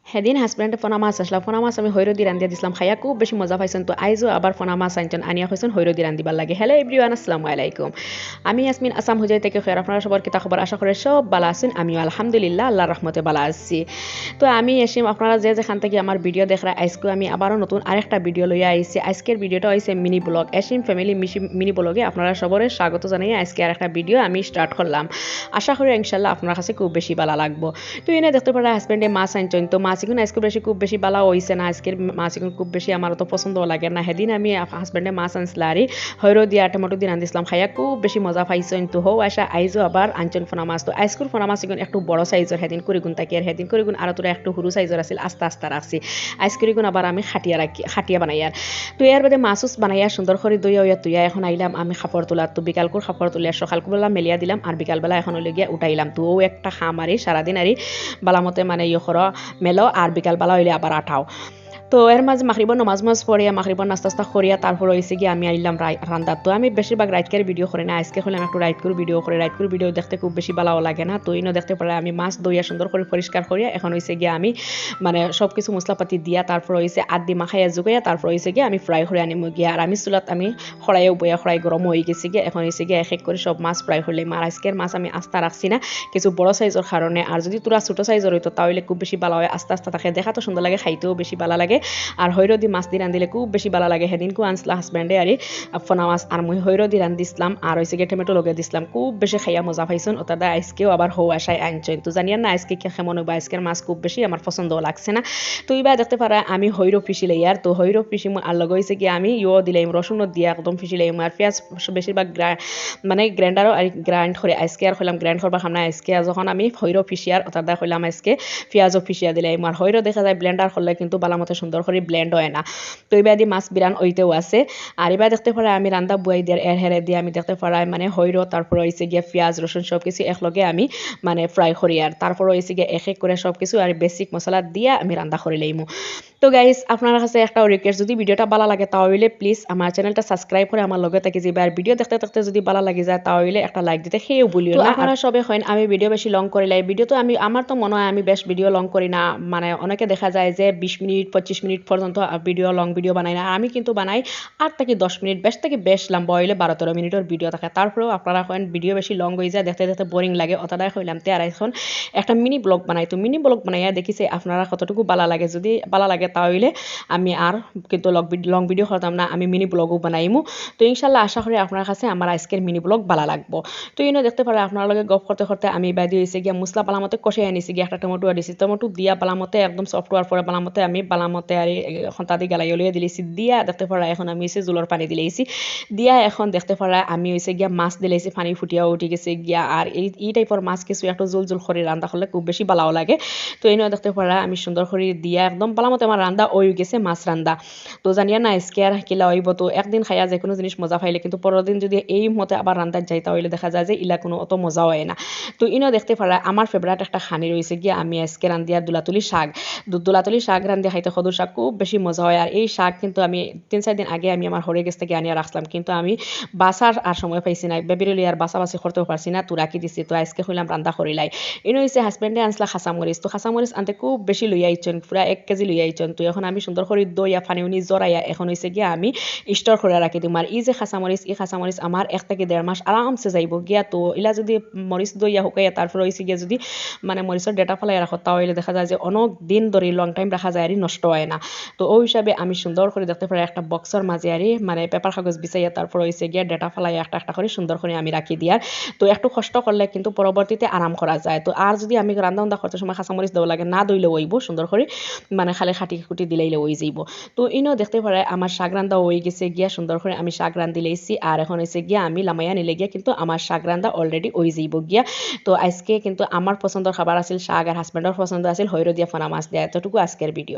সেদিন হাজবেন্ডে ফোনা মাছ আসলাম ফোনা মাছ আমি হৈরদি রান্ধিয়া দিছিলাম খাইয়া খুব বেশি মজা পাইছেন তো আইজও আবার ফোনা মাছ আনছেন আনিয়া হয়েছেন হৈরদি রান্ধিবার লাগে হ্যালো এভরিওয়ান আসসালামু আলাইকুম আমি ইয়াসমিন আসাম হুজাই থেকে খেয়ার আপনারা সবার কিতা খবর আশা করে সব বালা আছেন আমিও আলহামদুলিল্লাহ আল্লাহর রহমতে বালা আছি তো আমি এসে আপনারা যে যেখান থেকে আমার ভিডিও দেখরা আজকে আমি আবারও নতুন আরেকটা ভিডিও লইয়া আইছি আজকের ভিডিওটা হইছে মিনি ব্লগ এসিম ফ্যামিলি মিনি ব্লগে আপনারা সবরে স্বাগত জানাই আজকে আরেকটা ভিডিও আমি স্টার্ট করলাম আশা করি ইনশাআল্লাহ আপনার কাছে খুব বেশি ভালো লাগবো তো এনে দেখতে পারা হাজবেন্ডে মাছ আনছেন তো মাছ এখন আজকে বেশি খুব বেশি ভালো হইছে না আজকের মাছ এখন খুব বেশি আমার তো পছন্দ লাগে না সেদিন আমি হাজবেন্ডে মাছ আনছিলারি হৈরো দিয়া টমেটো দিয়ে রান্ধিছিলাম খাইয়া খুব বেশি মজা পাইছেন তো হও আসা আইজও আবার আনছেন ফোনা মাছ তো আজকের ফোনা মাছ এখন একটু বড় সাইজের সেদিন করিগুন তাকি আর সেদিন করিগুন আর তোরা একটু সরু সাইজের আছিল আস্তে আস্তে রাখছি আজকের এখন আবার আমি খাটিয়া বানাই আর তো এর বাদে মাছ বানাইয়া সুন্দর করে দইয়া হইয়া তুইয়া এখন আইলাম আমি খাপড় তোলা তো বিকালকুর খাপড় তুলিয়া সকালবেলা মেলিয়া দিলাম আর বিকালবেলা এখন হলে গিয়া উঠাইলাম তো ও একটা খামারি সারাদিন আরি বালামতে মানে ইয়ে করো মেলো আর বিকালবেলা হইলে আবার আঠাও তো এর মাঝে মাগরিবর নমাজ পড়িয়া মাগরিবর নাস্তা করিয়া তারপর হয়েছে গিয়ে আমি আইলাম রান্না তো আমি বেশিরভাগ রাইতকের ভিডিও করি না আজকে হলে আমি একটু রাইতকুর ভিডিও করি রাইতকুর ভিডিও দেখতে খুব বেশি ভালো লাগে না তো ইনো দেখতে পারে আমি মাছ দইয়া সুন্দর করে পরিষ্কার করিয়া এখন হয়েছে গিয়ে আমি মানে সব কিছু মশলাপাতি দিয়া তারপর হয়েছে আদি মাখাইয়া জুগাইয়া তারপর হয়েছে গিয়ে আমি ফ্রাই করে আনিম গিয়া আর আমি চুলাত আমি খড়াইও বইয়া খড়াই গরম হয়ে গেছি গিয়ে এখন হয়েছে গিয়ে এক করে সব মাছ ফ্রাই করলে আর আজকের মাছ আমি আস্তা রাখছি না কিছু বড় সাইজের কারণে আর যদি তোরা ছোট সাইজের হইতো তাহলে খুব বেশি ভালো হয় আস্তে আস্তে থাকে দেখা তো সুন্দর লাগে খাইতেও বেশি ভালো লাগে আর হৈরো দি মাছ দি রান্ধিলে খুব বেশি ভালো লাগে সেদিনকু আনছিলা হাজবেন্ডে আর ফোনা মাছ আর মই হৈরো দি রান্ধিছিলাম আর হয়েছে গিয়ে টমেটো লগে দিছিলাম খুব বেশি খাইয়া মজা পাইছেন ওটা আজকেও আবার হৌ আসায় আনছেন তো জানিয়া না আজকে কেমন হইবা আজকের মাছ খুব বেশি আমার পছন্দও লাগছে না তো এবার দেখতে পারা আমি হৈরো ফিসিলে আর তো হৈরো ফিসি আর লগে হয়েছে কি আমি দিলাম রসুন দিয়া একদম ফিসিলাম আর পেঁয়াজ বেশিরভাগ মানে গ্রাইন্ডারও আর গ্রাইন্ড করে আজকে আর হইলাম গ্রাইন্ড করবা খাম না আজকে যখন আমি হৈরো ফিসিয়ার ওটা হইলাম আজকে পেঁয়াজও ফিসিয়া দিলাম আর হৈরো দেখা যায় ব্লেন্ডার করলে কিন্তু বালামতে সুন্দর করে ব্লেন্ড হয় না তো এবার দিয়ে মাছ বিরান ওইতেও আছে আর এবার দেখতে পারা আমি রান্না বুয়াই দিয়ে এর হেরে দিয়ে আমি দেখতে পারাই মানে হৈরো তারপর হয়েছে গিয়ে পেঁয়াজ রসুন সব কিছু একলগে আমি মানে ফ্রাই করি আর তারপর হয়েছে গিয়ে এক করে সব কিছু আর বেসিক মশলা দিয়ে আমি রান্না করে লইমু তো গাইস আপনার কাছে একটা রিকোয়েস্ট যদি ভিডিওটা ভালো লাগে তাহলে প্লিজ আমার চ্যানেলটা সাবস্ক্রাইব করে আমার লগে থেকে যাবে আর ভিডিও দেখতে দেখতে যদি ভালো লাগে যায় তাহলে একটা লাইক দিতে সেও বলিও না আপনারা সবে হয় আমি ভিডিও বেশি লং করে লাই ভিডিও তো আমি আমার তো মনে হয় আমি বেশ ভিডিও লং করি না মানে অনেকে দেখা যায় যে 20 মিনিট 25 মিনিট পর্যন্ত ভিডিও লং ভিডিও বানাই না আমি কিন্তু বানাই 8 থেকে 10 মিনিট বেশ থেকে বেশ লম্বা হইলে 12-13 মিনিটের ভিডিও থাকে তারপরেও আপনারা হয় ভিডিও বেশি লং হয়ে যায় দেখতে দেখতে বোরিং লাগে অতটাই হইলাম তে আর এখন একটা মিনি ব্লগ বানাই তো মিনি ব্লগ বানাইয়া দেখিছে আপনারা কতটুকু ভালো লাগে যদি ভালো লাগে তাহলে আমি আর কিন্তু লং ভিডিও করতাম না আমি মিনি ব্লগও বানাইমু তো ইনশাল্লাহ আশা করি আপনার কাছে আমার আজকের মিনি ব্লগ ভালো লাগবো তো ইনো দেখতে পারে আপনার লগে গপ করতে করতে আমি বাইদি হয়েছে গিয়া মশলা বালামতে কষে আনিছি গিয়ে একটা টমেটো দিছি টমেটো দিয়া বালামতে একদম সফট হওয়ার পরে বালামতে আমি বালামতে আর এখন তাদি গালাই উলিয়ে দিলেছি দিয়া দেখতে পারা এখন আমি হয়েছে জোলর পানি দিলেছি দিয়া এখন দেখতে পারা আমি হয়েছে গিয়া মাছ দিলেছি পানি ফুটিয়া উঠে গেছে গিয়া আর এই টাইপের মাছ কিছু একটু জোল জোল করে রান্না করলে খুব বেশি ভালো লাগে তো এই দেখতে পারা আমি সুন্দর করে দিয়া একদম বালামতে আমার রান্না ওই গেছে মাছ রান্না তো জানিয়া না আজকে আর কিলা হইব তো একদিন খাইয়া যে কোনো জিনিস মজা পাইলে কিন্তু পরের দিন যদি এই মতে আবার রান্নার যাই তাহলে দেখা যায় যে ইলা কোনো অত মজা হয় না তো ইনো দেখতে পারা আমার ফেভারিট একটা খানি রয়েছে গিয়া আমি আজকে রান্ধিয়া দুলাতুলি শাক রান্ধিয়া খাইতে সদুর শাক খুব বেশি মজা হয় আর এই শাক কিন্তু আমি 3-4 দিন আগে আমি আমার হরে গেছ থেকে আনিয়া রাখলাম কিন্তু আমি বাসার আর সময় পাইছি না বেবিরলি আর বাসাবাসি করতেও পারছি না তো রাখি দিছি তো আজকে হইলাম রান্না করিলাই ইনো হইছে হাজবেন্ডে আনসলা খাসামরিচ তো খাসামরিচ আনতে খুব বেশি লইয়া আইছেন পুরা 1 কেজি লইয়া আইছেন তো এখন আমি সুন্দর করে দইয়া পানি উনি জড়াইয়া এখন হইছে গিয়া আমি স্টোর করে রাখি দিম আর এই যে খাসামরিচ আমার 1 থেকে 1.5 মাস আরামসে যাইব গিয়া তো ইলা যদি মরিচ দইয়া হুকাইয়া তারপর হইছে গিয়া যদি মানে মরিচের ডেটা ফেলাই রাখো তাহলে দেখা যায় যে অনেক দিন ধরে লং টাইম রাখা যায় আর নষ্ট হয় না তো ওই হিসাবে আমি সুন্দর করে দেখতে পারি একটা বক্সের মাঝে আরি মানে পেপার কাগজ বিছাইয়া তারপর হইছে গিয়া ডেটা ফেলাই একটা করে সুন্দর করে আমি রাখি দিয়ার তো একটু কষ্ট করলে কিন্তু পরবর্তীতে আরাম করা যায় তো আর যদি আমি রান্না করতে সময় খাসামরিচ দেওয়া লাগে না দইলে ওইব সুন্দর করে মানে খালি খাটি খুঁটি দিলাইলে ওই যাইব তো ইনো দেখতে পারে আমার শাক রান্দা হয়ে গেছে গিয়া সুন্দর করে আমি শাক রান্ধি লাইছি আর এখন হইছে গিয়া আমি লামাইয়া নিলে গিয়া কিন্তু আমার শাক রান্দা অলরেডি ওই যাইব গিয়া তো আজকে কিন্তু আমার পছন্দের খাবার আছিল শাক আর হাজবেন্ডের পছন্দ আছিল হৈরো দিয়া ফোনা মাছ দিয়া এতটুকু আজকের ভিডিও।